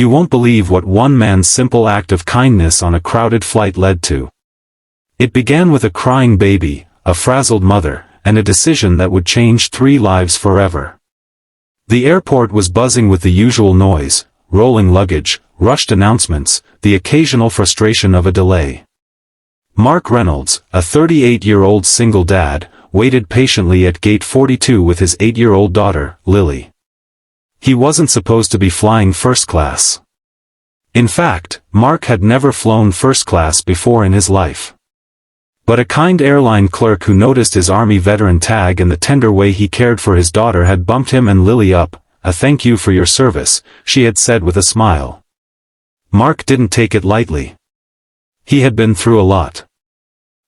You won't believe what one man's simple act of kindness on a crowded flight led to. It began with a crying baby, a frazzled mother, and a decision that would change 3 lives forever. The airport was buzzing with the usual noise, rolling luggage, rushed announcements, the occasional frustration of a delay. Mark Reynolds, a 38-year-old single dad, waited patiently at gate 42 with his 8-year-old daughter, Lily. He wasn't supposed to be flying first class. In fact, Mark had never flown first class before in his life. But a kind airline clerk who noticed his Army veteran tag and the tender way he cared for his daughter had bumped him and Lily up. "A thank you for your service," she had said with a smile. Mark didn't take it lightly. He had been through a lot.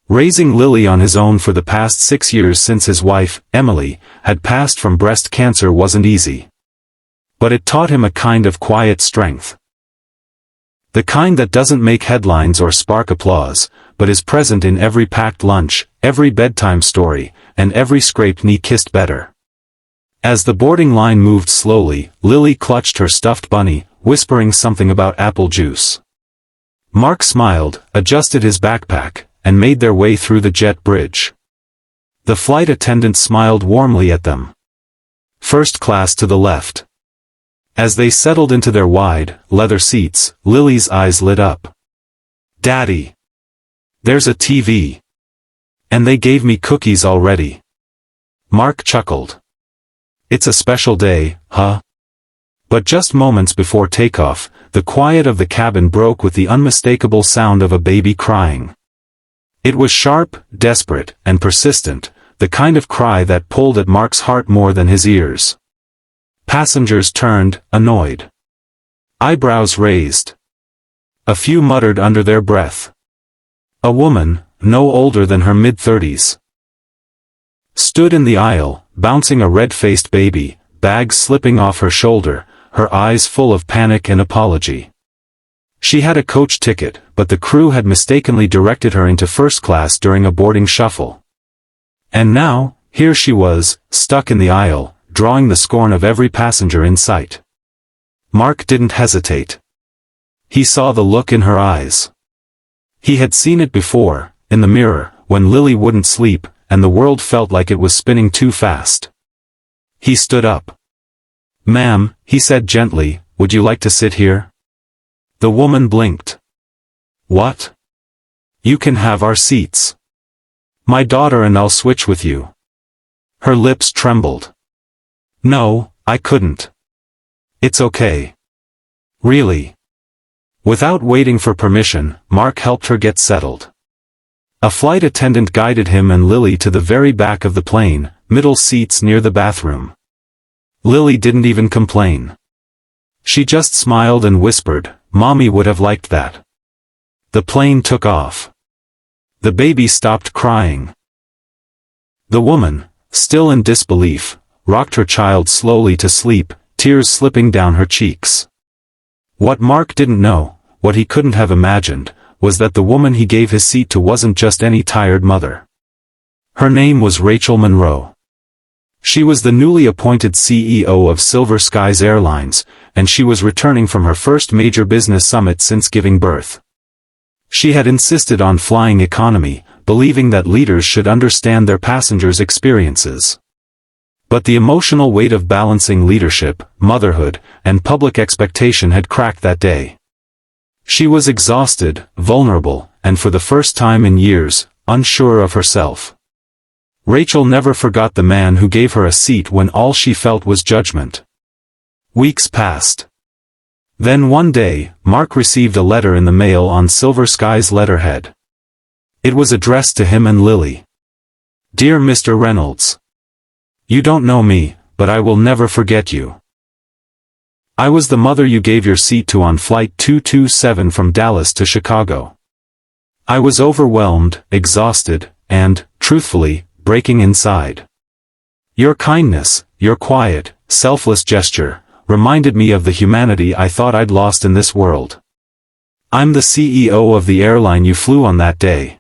Raising Lily on his own for the past 6 years since his wife, Emily, had passed from breast cancer wasn't easy. But it taught him a kind of quiet strength. The kind that doesn't make headlines or spark applause, but is present in every packed lunch, every bedtime story, and every scraped knee kissed better. As the boarding line moved slowly, Lily clutched her stuffed bunny, whispering something about apple juice. Mark smiled, adjusted his backpack, and made their way through the jet bridge. The flight attendant smiled warmly at them. First class to the left. As they settled into their wide, leather seats, Lily's eyes lit up. "Daddy! There's a TV. And they gave me cookies already." Mark chuckled. "It's a special day, huh?" But just moments before takeoff, the quiet of the cabin broke with the unmistakable sound of a baby crying. It was sharp, desperate, and persistent, the kind of cry that pulled at Mark's heart more than his ears. Passengers turned, annoyed. Eyebrows raised. A few muttered under their breath. A woman, no older than her mid-30s, stood in the aisle, bouncing a red-faced baby, bags slipping off her shoulder, her eyes full of panic and apology. She had a coach ticket, but the crew had mistakenly directed her into first class during a boarding shuffle. And now, here she was, stuck in the aisle, drawing the scorn of every passenger in sight. Mark didn't hesitate. He saw the look in her eyes. He had seen it before, in the mirror, when Lily wouldn't sleep, and the world felt like it was spinning too fast. He stood up. "Ma'am," he said gently, "would you like to sit here?" The woman blinked. "What? You can have our seats. My daughter and I'll switch with you." Her lips trembled. "No, I couldn't. It's okay. Really." Without waiting for permission, Mark helped her get settled. A flight attendant guided him and Lily to the very back of the plane, middle seats near the bathroom. Lily didn't even complain. She just smiled and whispered, "Mommy would have liked that." The plane took off. The baby stopped crying. The woman, still in disbelief, rocked her child slowly to sleep, tears slipping down her cheeks. What Mark didn't know, what he couldn't have imagined, was that the woman he gave his seat to wasn't just any tired mother. Her name was Rachel Monroe. She was the newly appointed CEO of Silver Skies Airlines, and she was returning from her first major business summit since giving birth. She had insisted on flying economy, believing that leaders should understand their passengers' experiences. But the emotional weight of balancing leadership, motherhood, and public expectation had cracked that day. She was exhausted, vulnerable, and for the first time in years, unsure of herself. Rachel never forgot the man who gave her a seat when all she felt was judgment. Weeks passed. Then one day, Mark received a letter in the mail on Silver Sky's letterhead. It was addressed to him and Lily. "Dear Mr. Reynolds. You don't know me, but I will never forget you. I was the mother you gave your seat to on Flight 227 from Dallas to Chicago. I was overwhelmed, exhausted, and, truthfully, breaking inside. Your kindness, your quiet, selfless gesture, reminded me of the humanity I thought I'd lost in this world. I'm the CEO of the airline you flew on that day.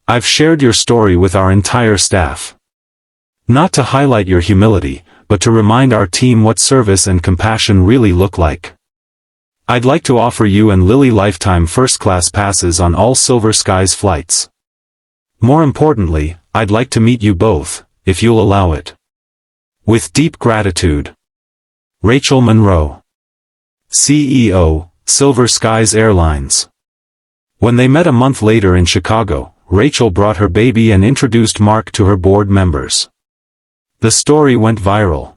I've shared your story with our entire staff. Not to highlight your humility, but to remind our team what service and compassion really look like. I'd like to offer you and Lily lifetime first-class passes on all Silver Skies flights. More importantly, I'd like to meet you both, if you'll allow it. With deep gratitude. Rachel Monroe, CEO, Silver Skies Airlines. When they met a month later in Chicago, Rachel brought her baby and introduced Mark to her board members. The story went viral.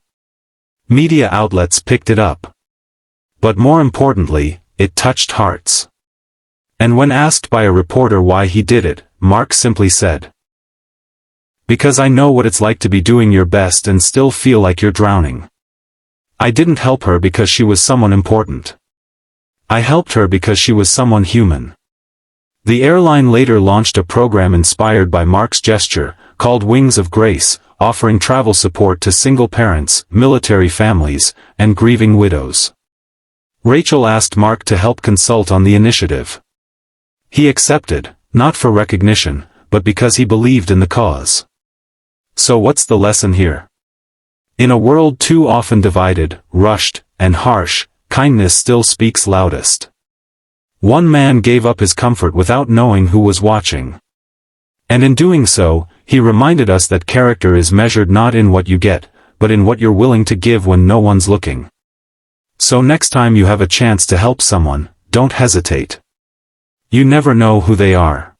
Media outlets picked it up. But more importantly, it touched hearts. And when asked by a reporter why he did it, Mark simply said, "Because I know what it's like to be doing your best and still feel like you're drowning. I didn't help her because she was someone important. I helped her because she was someone human." The airline later launched a program inspired by Mark's gesture, called Wings of Grace, offering travel support to single parents, military families, and grieving widows. Rachel asked Mark to help consult on the initiative. He accepted, not for recognition, but because he believed in the cause. So what's the lesson here? In a world too often divided, rushed, and harsh, kindness still speaks loudest. One man gave up his comfort without knowing who was watching. And in doing so, he reminded us that character is measured not in what you get, but in what you're willing to give when no one's looking. So next time you have a chance to help someone, don't hesitate. You never know who they are.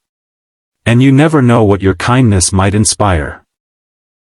And you never know what your kindness might inspire.